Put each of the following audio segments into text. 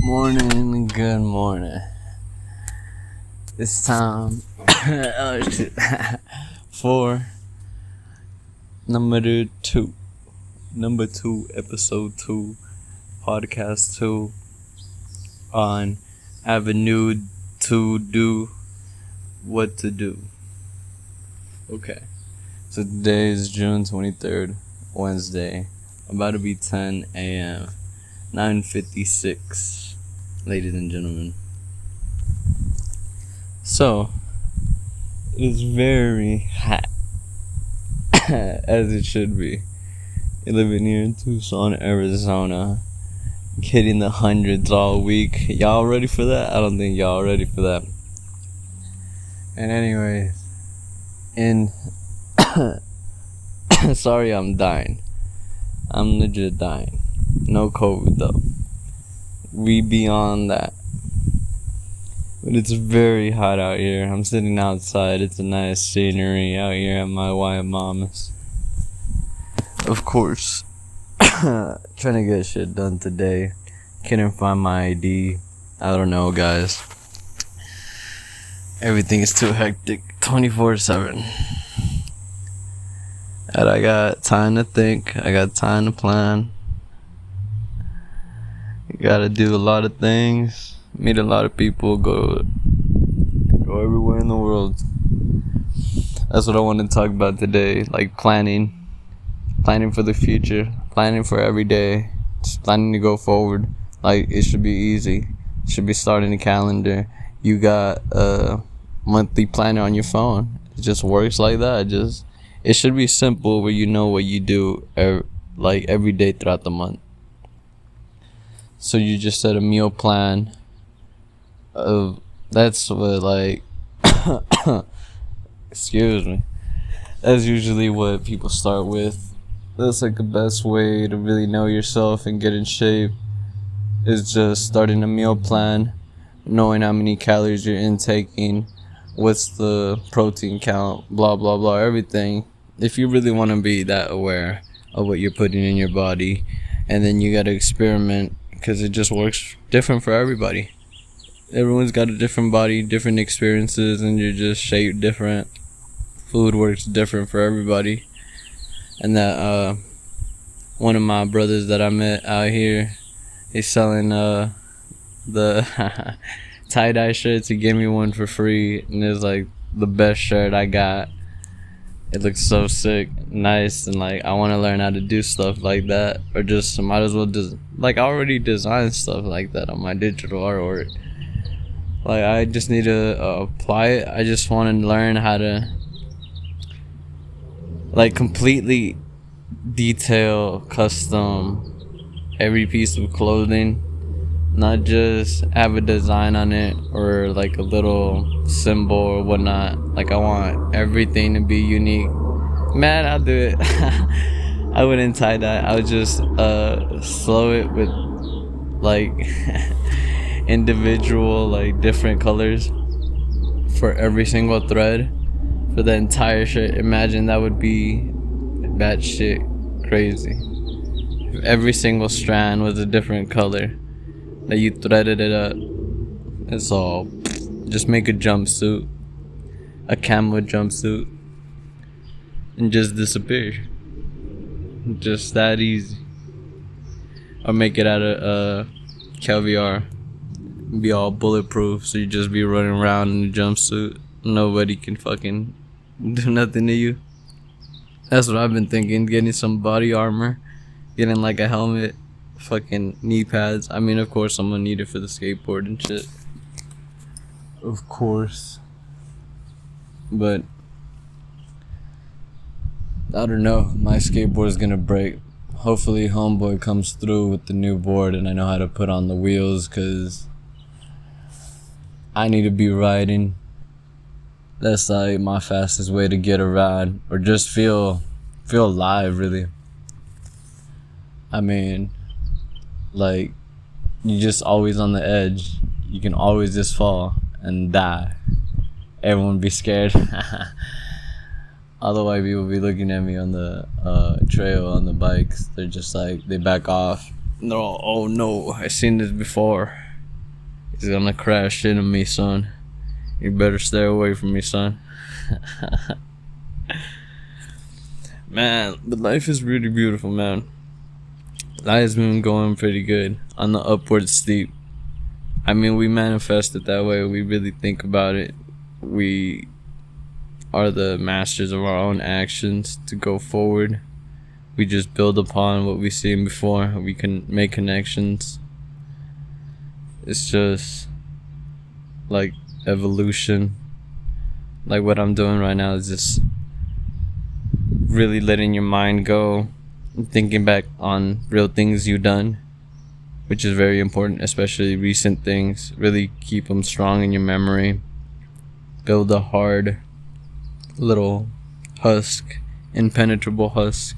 Good morning. It's time for number two, episode 2, podcast 2 on Avenue to Do What to Do. Okay, so today is June 23rd, Wednesday, about to be 10 a.m., 9:56, ladies and gentlemen. So, it is very hot, as it should be. You're living here in Tucson, Arizona, hitting the hundreds all week. Y'all ready for that? I don't think y'all ready for that. And anyways, sorry I'm dying. I'm legit dying. No COVID though. We beyond that. But it's very hot out here. I'm sitting outside. It's a nice scenery out here at my wife mama's. Of course. Trying to get shit done today. Couldn't find my ID. I don't know, guys. Everything is too hectic 24/7. And I got time to think. I got time to plan. You gotta do a lot of things. Meet a lot of people. Go everywhere in the world. That's what I want to talk about today. Like planning for the future. Planning for every day. Just planning to go forward. Like it should be easy. It should be starting a calendar. You got a monthly planner on your phone. It just works like that. It should be simple where you know what you do every day throughout the month. So you just set a meal plan of that's what excuse me. That's usually what people start with. That's like the best way to really know yourself and get in shape is just starting a meal plan, knowing how many calories you're intaking, what's the protein count, blah blah blah, everything. If you really want to be that aware of what you're putting in your body, and then you got to experiment because it just works different for everybody. Everyone's got a different body, different experiences, and you're just shaped different. Food works different for everybody. And that one of my brothers that I met out here, he's selling the tie-dye shirts. He gave me one for free, and it's like the best shirt I got. It looks so sick, nice, and like I want to learn how to do stuff like that, or just might as well I already designed stuff like that on my digital artwork. Like I just need to apply it. I just want to learn how to completely detail, custom every piece of clothing. Not just have a design on it or like a little symbol or whatnot. Like I want everything to be unique. Man, I'll do it. I wouldn't tie that. I would just slow it with like individual different colors for every single thread for the entire shirt. Imagine that would be batshit crazy. If every single strand was a different color. That you threaded it up. It's all. Just make a jumpsuit, a camo jumpsuit, and just disappear. Just that easy. Or make it out of caviar. Be all bulletproof, so you just be running around in a jumpsuit. Nobody can fucking do nothing to you. That's what I've been thinking. Getting some body armor, getting like a helmet. Fucking knee pads. I mean, of course, I'm gonna need it for the skateboard and shit. Of course. But I don't know. My skateboard is gonna break. Hopefully, homeboy comes through with the new board and I know how to put on the wheels, cause I need to be riding. That's like my fastest way to get around or just feel alive, really. I mean, like, you're just always on the edge. You can always just fall and die. Everyone be scared. All the white people be looking at me on the trail on the bikes. They're just like, they back off. And they're all, oh no, I've seen this before. He's gonna crash into me, son. You better stay away from me, son. Man, but life is really beautiful, man. Life has been going pretty good on the upward steep. I mean, we manifest it that way. We really think about it. We are the masters of our own actions to go forward. We just build upon what we've seen before. We can make connections. It's just like evolution. Like what I'm doing right now is just really letting your mind go, thinking back on real things you've done, which is very important, especially recent things. Really keep them strong in your memory. Build a hard little husk, impenetrable husk.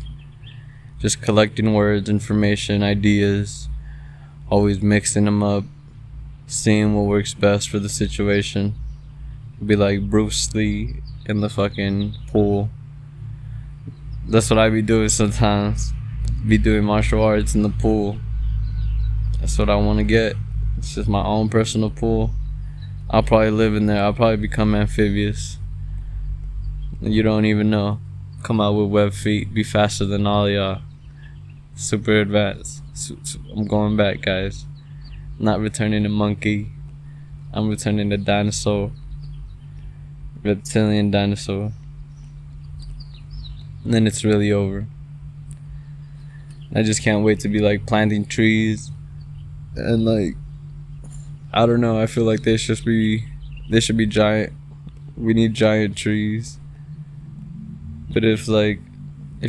Just collecting words, information, ideas, always mixing them up, seeing what works best for the situation. Be like Bruce Lee in the fucking pool. That's what I be doing sometimes. Be doing martial arts in the pool. That's what I want to get. It's just my own personal pool. I'll probably live in there. I'll probably become amphibious. You don't even know. Come out with web feet. Be faster than all y'all. Super advanced. I'm going back, guys. Not returning to monkey. I'm returning to dinosaur. Reptilian dinosaur. And then it's really over. I just can't wait to be like planting trees. And like, I don't know, I feel like they should be giant. We need giant trees. But if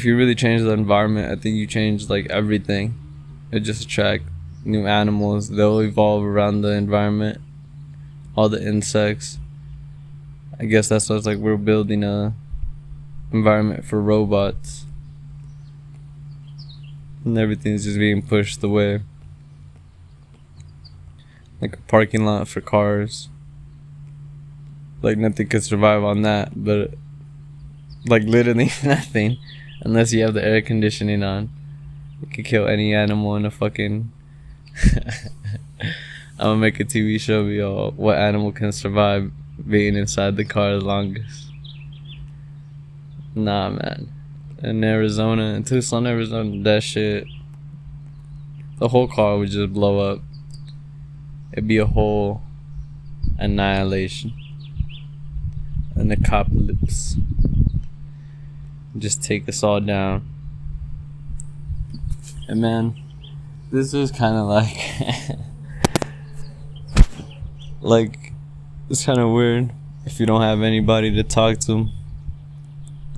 you really change the environment, I think you change like everything. It just attract new animals. They'll evolve around the environment. All the insects. I guess that's what's like, we're building a environment for robots. And everything's just being pushed away. Like a parking lot for cars. Like nothing could survive on that, but like literally nothing, unless you have the air conditioning on. You could kill any animal in a fucking I'm gonna make a TV show be all what animal can survive being inside the car the longest. Nah, man. In Arizona, in Tucson, Arizona, that shit, the whole car would just blow up. It'd be a whole annihilation. An apocalypse. Just take us all down. And man, this is kind of like it's kind of weird if you don't have anybody to talk to.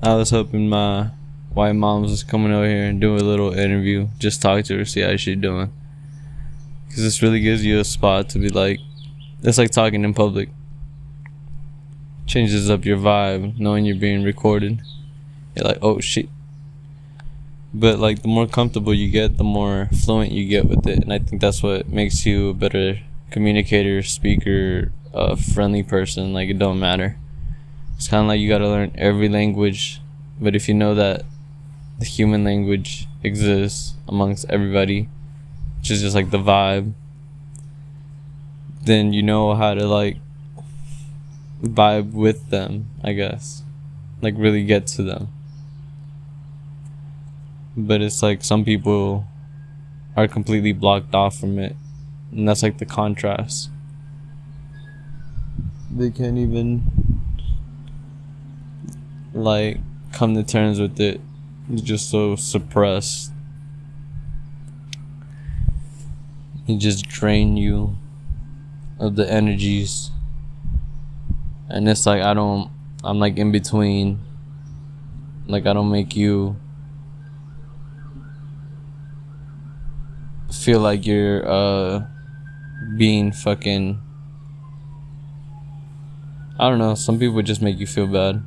I was hoping my white mom was coming over here and do a little interview, just talk to her, see how she's doing. Because this really gives you a spot to be like, it's like talking in public. Changes up your vibe, knowing you're being recorded. You're like, oh shit. But like the more comfortable you get, the more fluent you get with it. And I think that's what makes you a better communicator, speaker, friendly person. Like it don't matter. It's kind of like you gotta learn every language. But if you know that the human language exists amongst everybody, which is just like the vibe, then you know how to like vibe with them, I guess. Like really get to them. But it's like some people are completely blocked off from it. And that's like the contrast. They can't even like come to terms with it. It's just so suppressed. It just drain you of the energies. And it's like I'm like in between. Like I don't make you feel like you're being fucking, I don't know, some people just make you feel bad.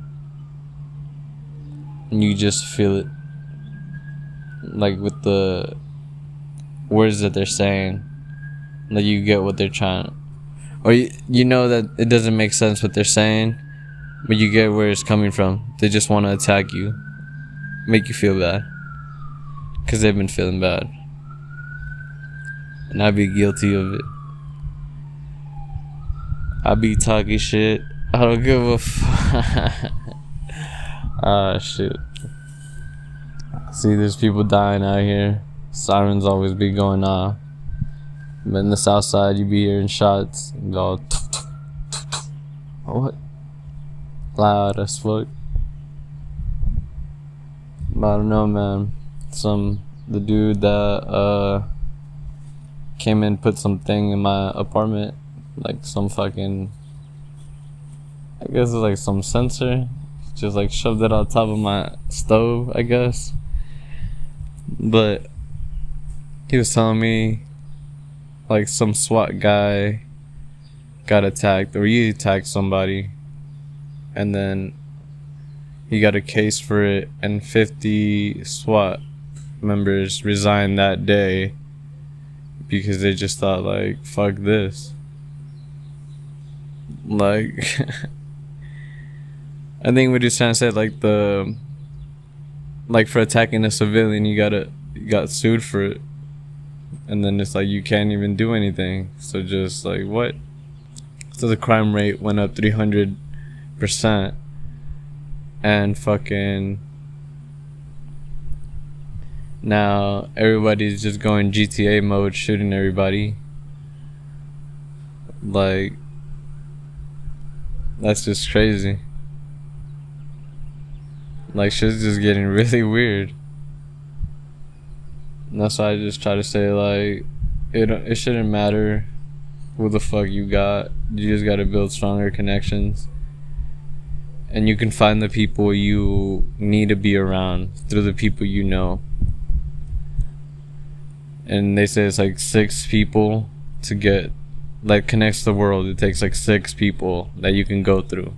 And you just feel it. Like with the words that they're saying. Like you get what they're trying, or you know that it doesn't make sense what they're saying, but you get where it's coming from. They just want to attack you, make you feel bad, because they've been feeling bad. And I'd be guilty of it. I be talking shit. I don't give a fuck. Ah, shit. See, there's people dying out here. Sirens always be going off. But in the south side, you be hearing shots. And all, what? Loud as fuck. But I don't know, man. The dude that came in, put something in my apartment, like some fucking, I guess it's like some sensor, just like shoved it on top of my stove, I guess. But he was telling me like some SWAT guy got attacked, or he attacked somebody, and then he got a case for it, and 50 SWAT members resigned that day because they just thought like, fuck this. Like I think what he's trying to say, like for attacking a civilian, you got sued for it, and then it's like you can't even do anything. So just like, what? So the crime rate went up 300%, and fucking now everybody's just going GTA mode, shooting everybody. Like, that's just crazy. Like, shit's just getting really weird. And that's why I just try to say, like, it shouldn't matter who the fuck you got. You just gotta build stronger connections. And you can find the people you need to be around through the people you know. And they say it's like 6 people to get, like, connects the world. It takes like 6 people that you can go through.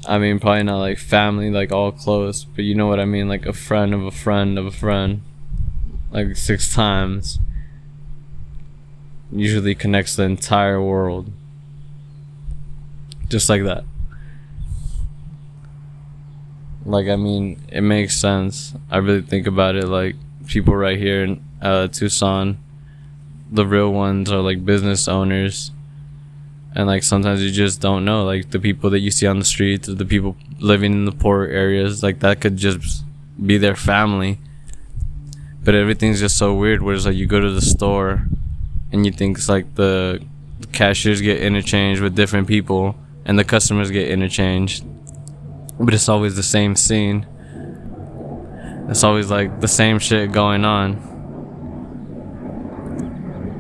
I mean, probably not like family, like all close, but you know what I mean, like a friend of a friend of a friend, like 6 times. Usually connects the entire world. Just like that. Like, I mean, it makes sense. I really think about it, like, people right here in Tucson, the real ones are like business owners. And like sometimes you just don't know, like the people that you see on the streets, or the people living in the poor areas, like that could just be their family. But everything's just so weird, where it's like you go to the store and you think it's like the cashiers get interchanged with different people and the customers get interchanged, but it's always the same scene. It's always like the same shit going on.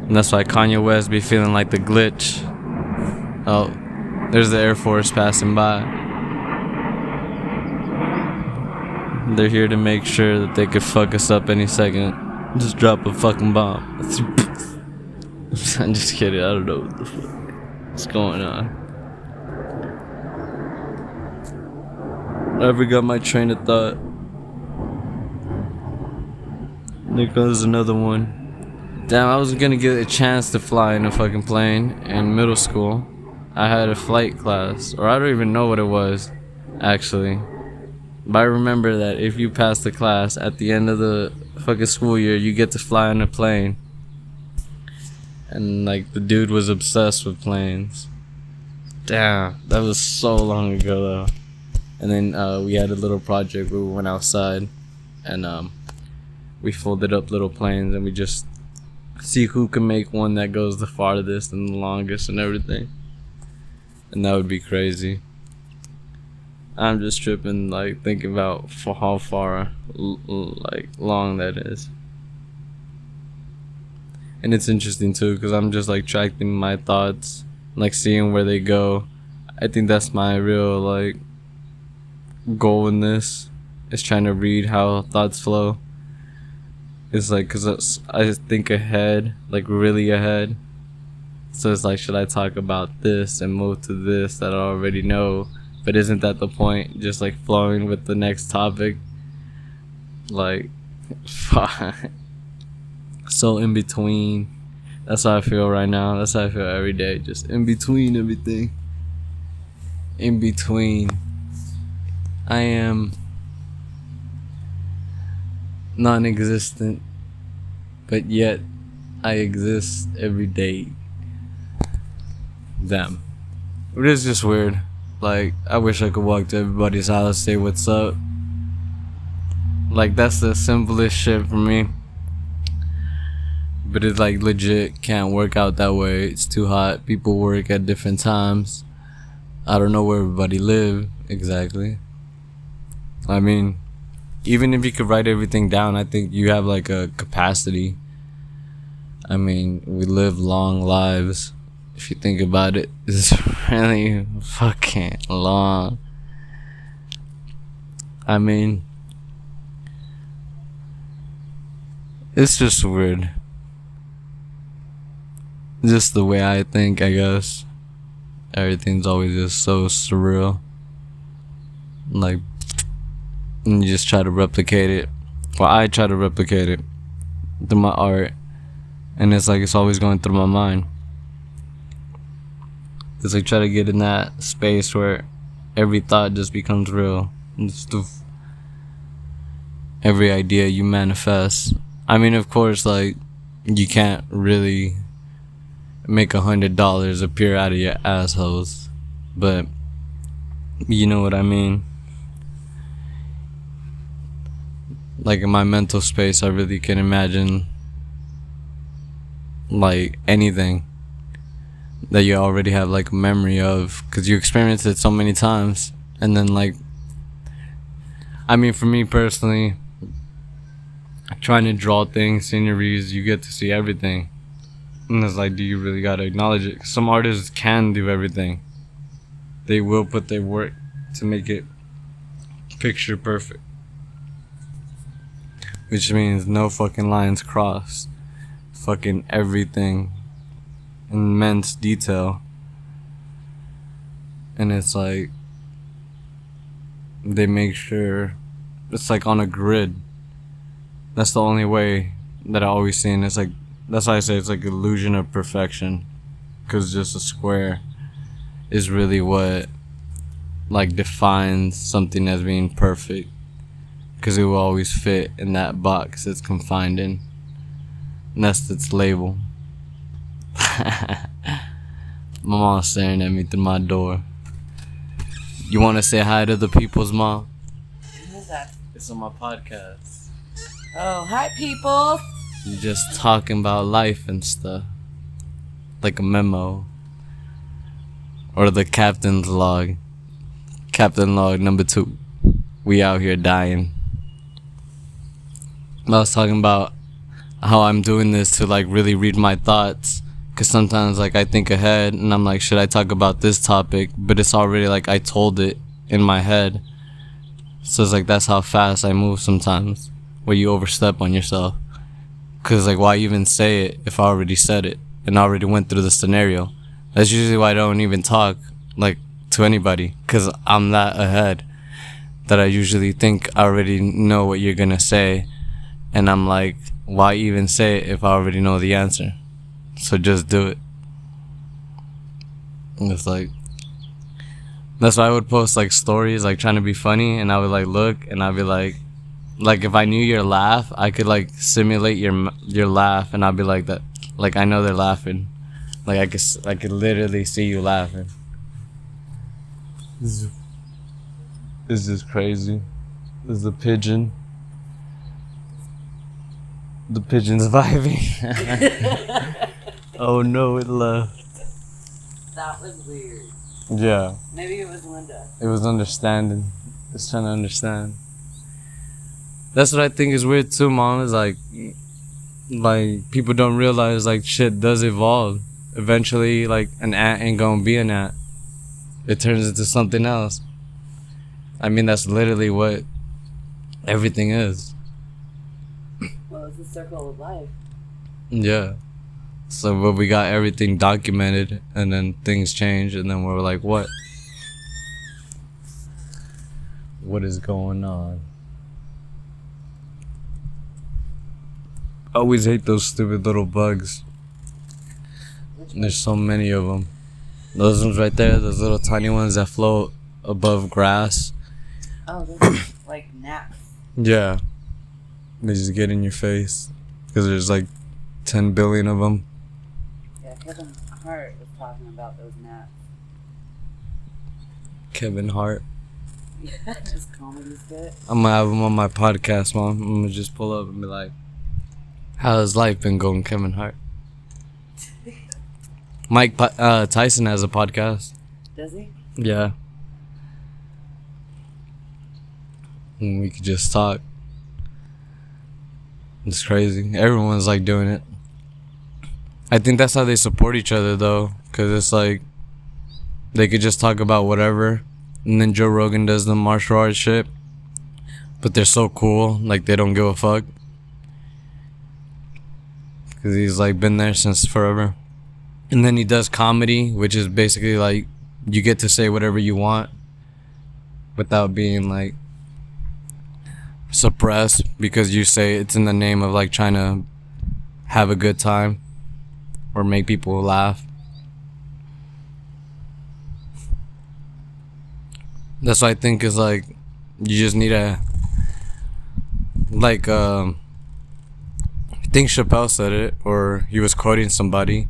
And that's why Kanye West be feeling like the glitch. Oh, there's the Air Force passing by. They're here to make sure that they could fuck us up any second. Just drop a fucking bomb. I'm just kidding. I don't know what the fuck is going on. I ever got my train of thought. There goes another one. Damn, I was gonna get a chance to fly in a fucking plane in middle school. I had a flight class, or I don't even know what it was, actually. But I remember that if you pass the class at the end of the fucking school year, you get to fly on a plane. And like the dude was obsessed with planes. Damn, that was so long ago though. And then we had a little project where we went outside and we folded up little planes and we just see who can make one that goes the farthest and the longest and everything. And that would be crazy. I'm just tripping, like thinking about for how far like long that is. And it's interesting too, because I'm just like tracking my thoughts, like seeing where they go. I think that's my real like goal in this, is trying to read how thoughts flow. It's like, because I think ahead, like really ahead. So it's like, should I talk about this and move to this that I already know? But isn't that the point? Just like flowing with the next topic. Like, so in between. That's how I feel right now. That's how I feel every day. Just in between everything. In between. I am non-existent, but yet I exist every day. Damn. It is just weird. Like, I wish I could walk to everybody's house, say what's up. Like, that's the simplest shit for me. But it, like, legit can't work out that way. It's too hot. People work at different times. I don't know where everybody live exactly. I mean, even if you could write everything down, I think you have, like, a capacity. I mean, we live long lives. If you think about it, it's really fucking long. I mean, it's just weird. Just the way I think, I guess. Everything's always just so surreal. Like, and you just try to replicate it. Well, I try to replicate it through my art. And it's like, it's always going through my mind. It's like, try to get in that space where every thought just becomes real. Every idea you manifest. I mean, of course, like, you can't really make $100 appear out of your assholes. But, you know what I mean? Like, in my mental space, I really can imagine, like, anything that you already have, like, a memory of, because you experienced it so many times. And then, like, I mean, for me personally, trying to draw things, sceneries, you get to see everything. And it's like, do you really gotta acknowledge it? Some artists can do everything. They will put their work to make it picture perfect, which means no fucking lines crossed. Fucking everything. Immense detail. And it's like, they make sure it's like on a grid. That's the only way that I always see, and it's like, that's why I say it's like illusion of perfection, because just a square is really what, like, defines something as being perfect, because it will always fit in that box it's confined in, and that's its label. My mom's staring at me through my door. You want to say hi to the people's mom? Who is that? It's on my podcast. Oh, hi, people. You're just talking about life and stuff. Like a memo. Or the captain's log. Captain log number 2. We out here dying. I was talking about how I'm doing this to, like, really read my thoughts. Because sometimes, like, I think ahead and I'm like, should I talk about this topic? But it's already, like, I told it in my head. So it's like, that's how fast I move sometimes. Where you overstep on yourself. Because, like, why even say it if I already said it and already went through the scenario? That's usually why I don't even talk, like, to anybody. Because I'm that ahead that I usually think I already know what you're going to say. And I'm like, why even say it if I already know the answer? So just do it. And it's like, that's why I would post, like, stories, like, trying to be funny. And I would, like, look and I'd be like, if I knew your laugh, I could, like, simulate your laugh, and I'd be like that. Like, I know they're laughing. Like, I could literally see you laughing. This is crazy. This is a pigeon. The pigeon's vibing. Oh no, it left. That was weird. Yeah. Maybe it was Linda. It was understanding. It's trying to understand. That's what I think is weird too, Mom. Is like people don't realize, like, shit does evolve. Eventually, like, an ant ain't gonna be an ant. It turns into something else. I mean, that's literally what everything is. Well, it's the circle of life. Yeah. So, but we got everything documented, and then things change, and then we're like, what? What is going on? I always hate those stupid little bugs. There's so many of them. Those ones right there, those little tiny ones that float above grass. Oh, those are like gnats. Yeah. They just get in your face. Because there's like 10 billion of them. Yeah, Kevin Hart was talking about those gnats. Kevin Hart. Just comedy skit. I'm gonna have him on my podcast, Mom. I'm gonna just pull up and be like, how's life been going, Kevin Hart? Mike Tyson has a podcast. Does he? Yeah. And we could just talk. It's crazy. Everyone's like doing it. I think that's how they support each other though, because it's like they could just talk about whatever, and then Joe Rogan does the martial arts shit, but they're so cool, like they don't give a fuck, because he's like been there since forever. And then he does comedy, which is basically like you get to say whatever you want without being like suppressed, because you say it's in the name of like trying to have a good time or make people laugh. That's what I think is like, you just need a, like, I think Chappelle said it, or he was quoting somebody,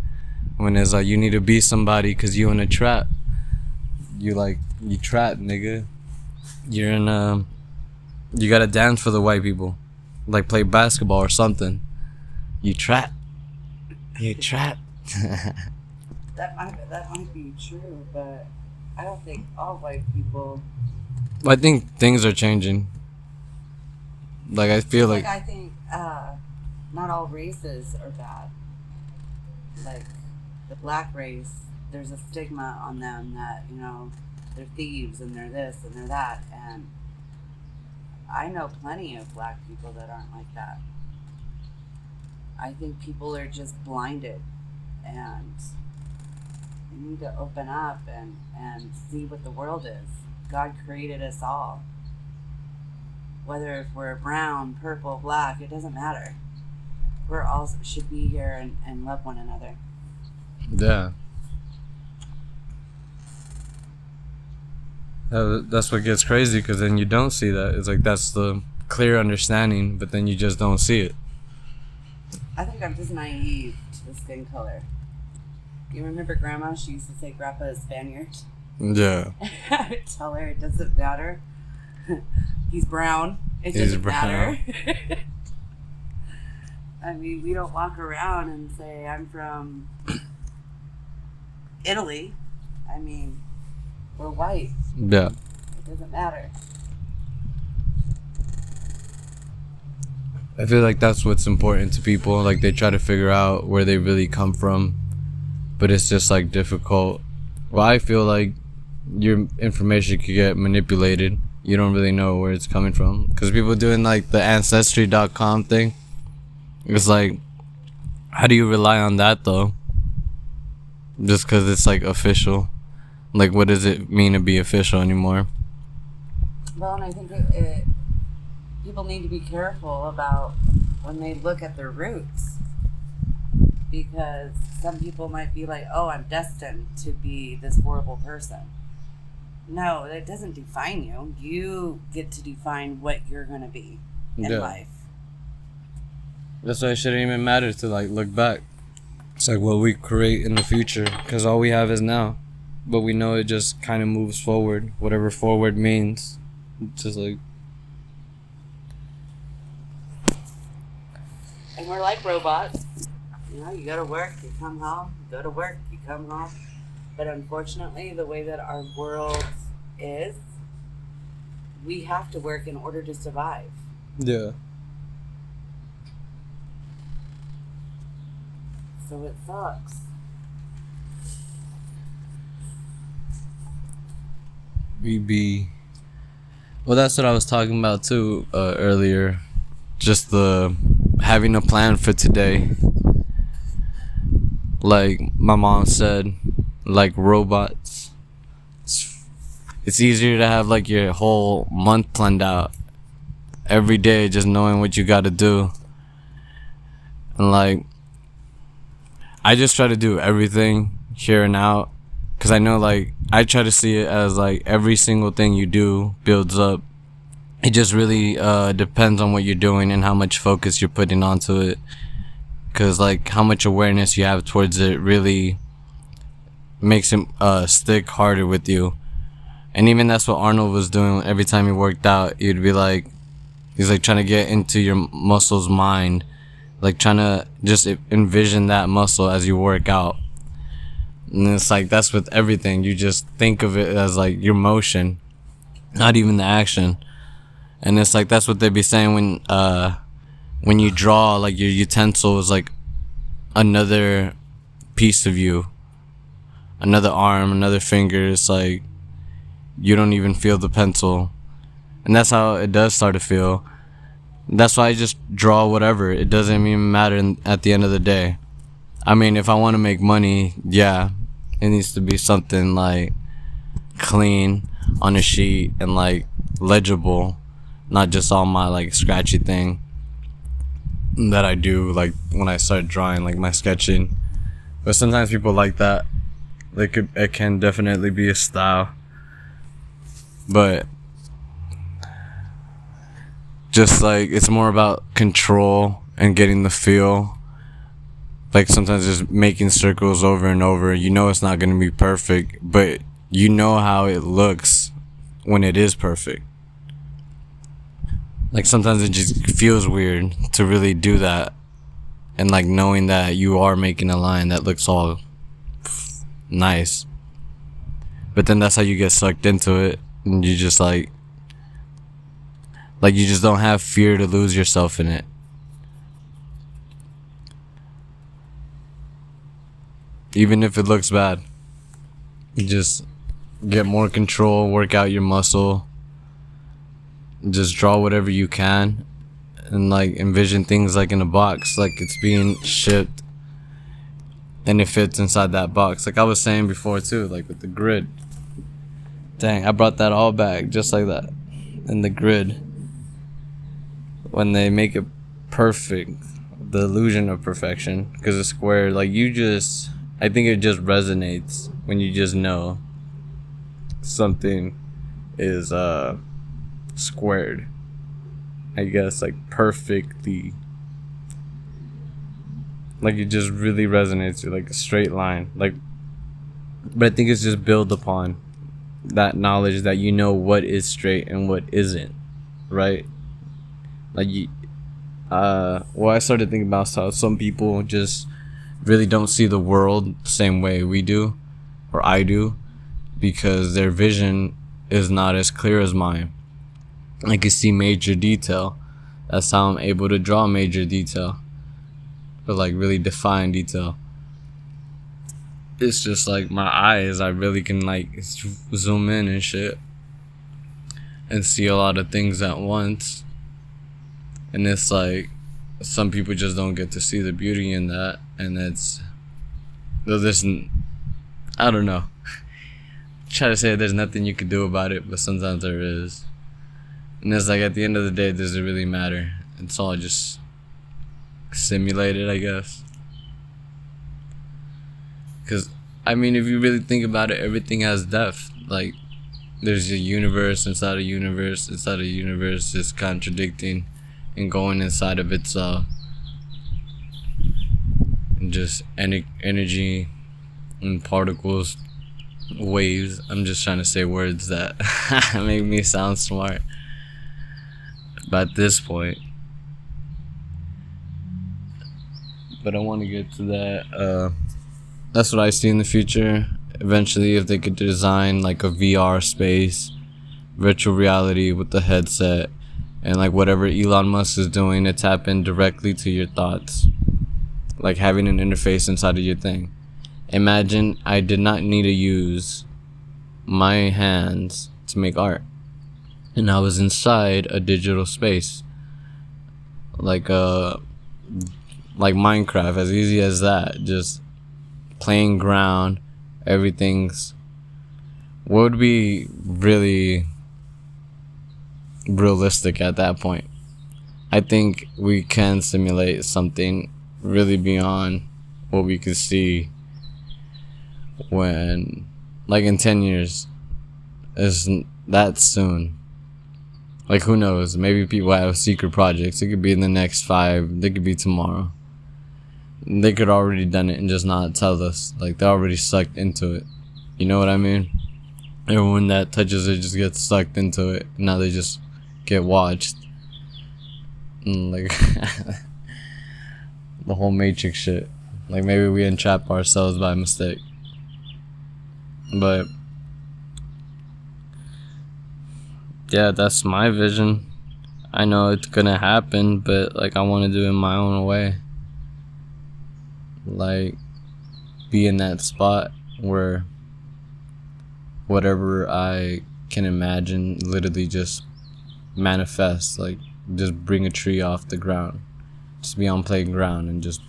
when it's like, you need to be somebody because you in a trap. You trap, nigga. You're in a, you gotta dance for the white people. Like play basketball or something. You trap. You trap. That might be true, but I don't think all white people. I think things are changing. Like I feel like I think not all races are bad. Like the black race, there's a stigma on them that, you know, they're thieves and they're this and they're that, and I know plenty of black people that aren't like that. I think people are just blinded, and we need to open up and see what the world is. God created us all. Whether if we're brown, purple, black, it doesn't matter. We're all should be here and love one another. yeah. That's what gets crazy, because then you don't see that. It's like that's the clear understanding, but then you just don't see it. I think I'm just naive to the skin color. You remember Grandma? She used to say Grandpa is Spaniard. Yeah. I would tell her it doesn't matter. He's brown. It doesn't matter. I mean, we don't walk around and say I'm from Italy. I mean, we're white. Yeah. It doesn't matter. I feel like that's what's important to people. Like they try to figure out where they really come from, but it's just like difficult. Well, I feel like your information could get manipulated. You don't really know where it's coming from, because people doing like the ancestry.com thing. It's like, how do you rely on that though? Just because it's like official. Like, what does it mean to be official anymore? Well, and I think people need to be careful about when they look at their roots, because some people might be like, oh, I'm destined to be this horrible person. No, that doesn't define you. You get to define what you're going to be in life. That's why it shouldn't even matter to like look back. It's like what we create in the future, because all we have is now. But we know it just kind of moves forward, whatever forward means. It's just like, and we're like robots. You know, you go to work, you come home. You go to work, you come home. But unfortunately, the way that our world is, we have to work in order to survive. yeah. So it sucks. Well, that's what I was talking about too earlier. Just the having a plan for today. Like my mom said, like robots. It's easier to have like your whole month planned out. Every day, just knowing what you got to do. And like, I just try to do everything here and out. Because I know, like, I try to see it as, like, every single thing you do builds up. It just really depends on what you're doing and how much focus you're putting onto it. Because, like, how much awareness you have towards it really makes him stick harder with you. And even that's what Arnold was doing every time he worked out. He'd be like, he's like trying to get into your muscle's mind, like trying to just envision that muscle as you work out. And it's like that's with everything. You just think of it as like your motion, not even the action. And it's like that's what they be saying when you draw, like your utensil is like another piece of you, another arm, another finger. It's like you don't even feel the pencil, and that's how it does start to feel. That's why I just draw whatever. It doesn't even matter at the end of the day. I mean, if I want to make money, yeah, it needs to be something like clean on a sheet and like legible, not just all my like scratchy thing that I do like when I start drawing, like my sketching. But sometimes people like that. Like it can definitely be a style. But just like it's more about control and getting the feel. Like sometimes just making circles over and over. You know it's not gonna be perfect, but you know how it looks when it is perfect. Like sometimes it just feels weird to really do that, and like knowing that you are making a line that looks all nice. But then that's how you get sucked into it, and you just like you just don't have fear to lose yourself in it. Even if it looks bad, you just get more control, work out your muscle, just draw whatever you can, and like envision things like in a box, like it's being shipped and it fits inside that box. Like I was saying before too, like with the grid. Dang, I brought that all back just like that. And the grid, when they make it perfect, the illusion of perfection, because it's square, like I think it just resonates when you just know something is squared, I guess, like perfectly, like it just really resonates with like a straight line, like. But I think it's just built upon that knowledge that you know what is straight and what isn't, right? Like I started thinking about how some people just really don't see the world the same way we do, or I do, because their vision is not as clear as mine. I can see major detail. That's how I'm able to draw major detail, or like really define detail. It's just like my eyes, I really can like zoom in and shit and see a lot of things at once. And it's like some people just don't get to see the beauty in that, and I don't know. Try to say there's nothing you could do about it, but sometimes there is. And it's like at the end of the day, does it really matter? It's all just simulated, I guess. Because, I mean, if you really think about it, everything has depth. Like, there's a universe inside a universe inside a universe just contradicting and going inside of itself. And just energy and particles, waves. I'm just trying to say words that make me sound smart. But at this point. But I want to get to that. That's what I see in the future. Eventually, if they could design like a VR space, virtual reality with the headset, and like whatever Elon Musk is doing to tap in directly to your thoughts, like having an interface inside of your thing. Imagine I did not need to use my hands to make art, and I was inside a digital space, like Minecraft, as easy as that, just playing ground. Everything's what would be really realistic at that point. I think we can simulate something really beyond what we could see when, like, in 10 years. Isn't that soon? Like, who knows? Maybe people have secret projects. It could be in the next 5. It could be tomorrow. They could already done it and just not tell us. Like, they're already sucked into it. You know what I mean? Everyone that touches it just gets sucked into it. Now they just get watched. And like the whole Matrix shit. Like, maybe we entrap ourselves by mistake. But yeah, that's my vision. I know it's gonna happen, but like, I want to do it in my own way. Like, be in that spot where whatever I can imagine literally just manifests. Like, just bring a tree off the ground, just be on playground and just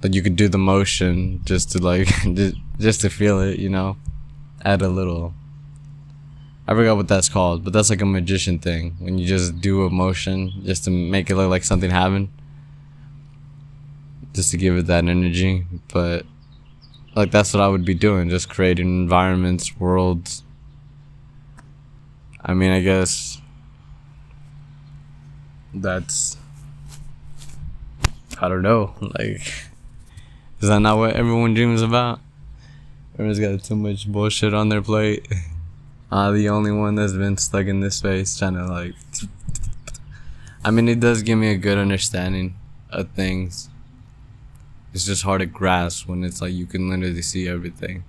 like, you could do the motion just to like just to feel it, you know. Add a little, I forgot what that's called, but that's like a magician thing when you just do a motion just to make it look like something happened, just to give it that energy. But like, that's what I would be doing, just creating environments, worlds. I mean, I guess that's, I don't know, like, is that not what everyone dreams about? Everyone's got too much bullshit on their plate. I'm the only one that's been stuck in this space trying to like, I mean, it does give me a good understanding of things. It's just hard to grasp when it's like you can literally see everything.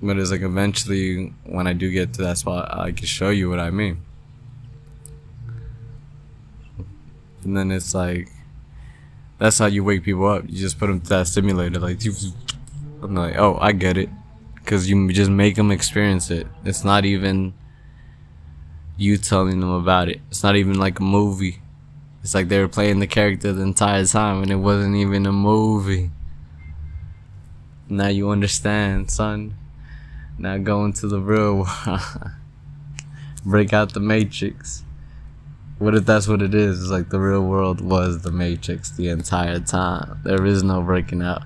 But it's like, eventually when I do get to that spot, I can show you what I mean. And then it's like, that's how you wake people up. You just put them to that stimulator. Like, I'm like, oh, I get it. Because you just make them experience it. It's not even you telling them about it. It's not even like a movie. It's like they were playing the character the entire time and it wasn't even a movie. Now you understand, son. Now go into the real world. Break out the Matrix. What if that's what it is? It's like the real world was the Matrix the entire time. There is no breaking out.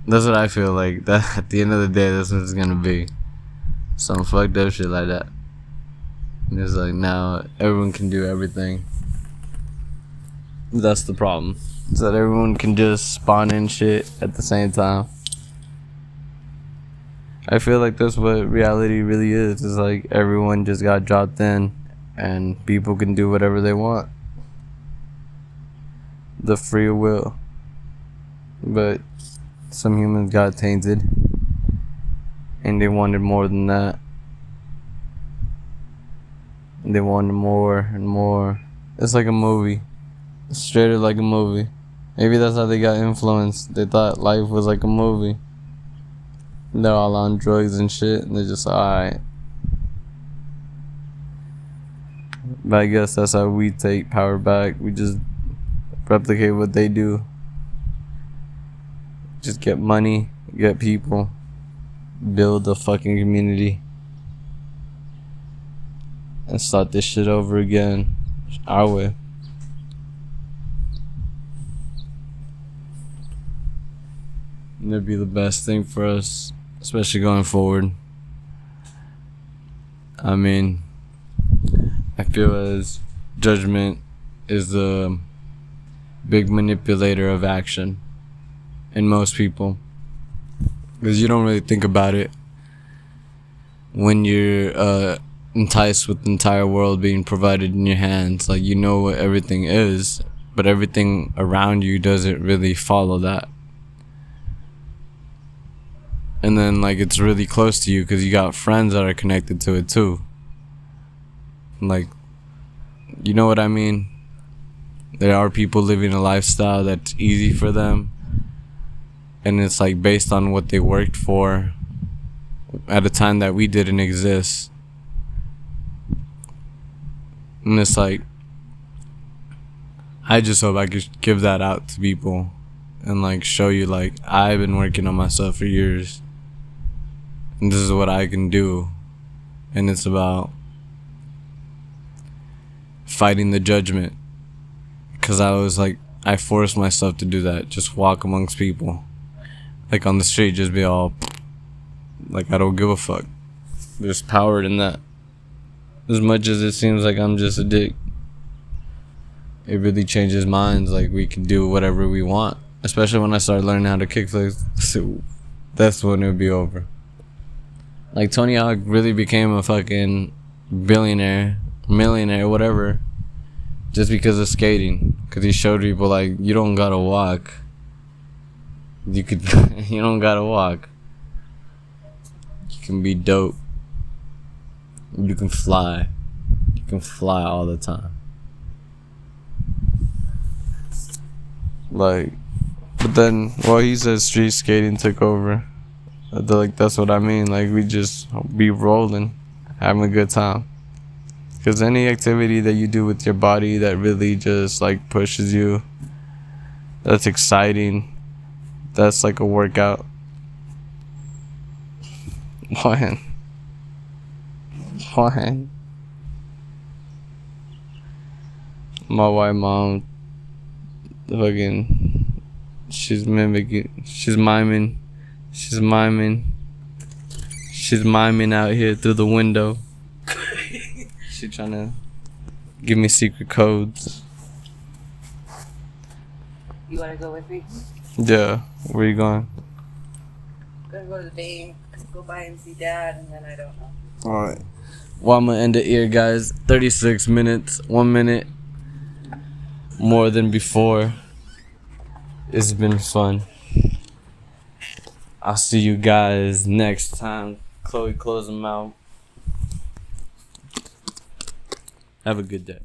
That's what I feel like. That at the end of the day, that's what it's gonna be. Some fucked up shit like that. And it's like, now everyone can do everything. That's the problem. Is that everyone can just spawn in shit at the same time. I feel like that's what reality really is. It's like everyone just got dropped in and people can do whatever they want. The free will. But some humans got tainted and they wanted more than that. They wanted more and more. It's like a movie. It's straight up like a movie. Maybe that's how they got influenced. They thought life was like a movie. They're all on drugs and shit, and they're just alright. But I guess that's how we take power back. We just replicate what they do. Just get money, get people, build a fucking community, and start this shit over again our way. And that'd be the best thing for us, especially going forward. I mean, I feel as judgment is the big manipulator of action in most people, because you don't really think about it when you're enticed with the entire world being provided in your hands. Like, you know what everything is, but everything around you doesn't really follow that. And then, like, it's really close to you because you got friends that are connected to it too. Like, you know what I mean? There are people living a lifestyle that's easy for them, and it's like based on what they worked for at a time that we didn't exist. And it's like, I just hope I could give that out to people and like show you, like, I've been working on myself for years and this is what I can do. And it's about fighting the judgment, because I was like, I forced myself to do that. Just walk amongst people, like on the street, just be all like, I don't give a fuck. There's power in that. As much as it seems like I'm just a dick, it really changes minds. Like, we can do whatever we want. Especially when I start learning how to kickflip. So that's when it'll be over. Like, Tony Hawk really became a fucking billionaire, millionaire, whatever, just because of skating. Because he showed people, like, you don't gotta walk. You could, you don't gotta walk. You can be dope. You can fly. You can fly all the time. Like, but then, well, he said street skating took over. Like, that's what I mean. Like, we just be rolling, having a good time. Because any activity that you do with your body that really just, like, pushes you, that's exciting, that's like a workout. What? My white mom, fucking, she's mimicking, she's miming out here through the window. She trying to give me secret codes. You want to go with me? Yeah, where you going? I'm going to go to the bank, go by and see Dad, and then I don't know. Alright. Well, I'm gonna end it here, guys. 36 minutes, 1 minute more than before. It's been fun. I'll see you guys next time. Chloe, close them out. Have a good day.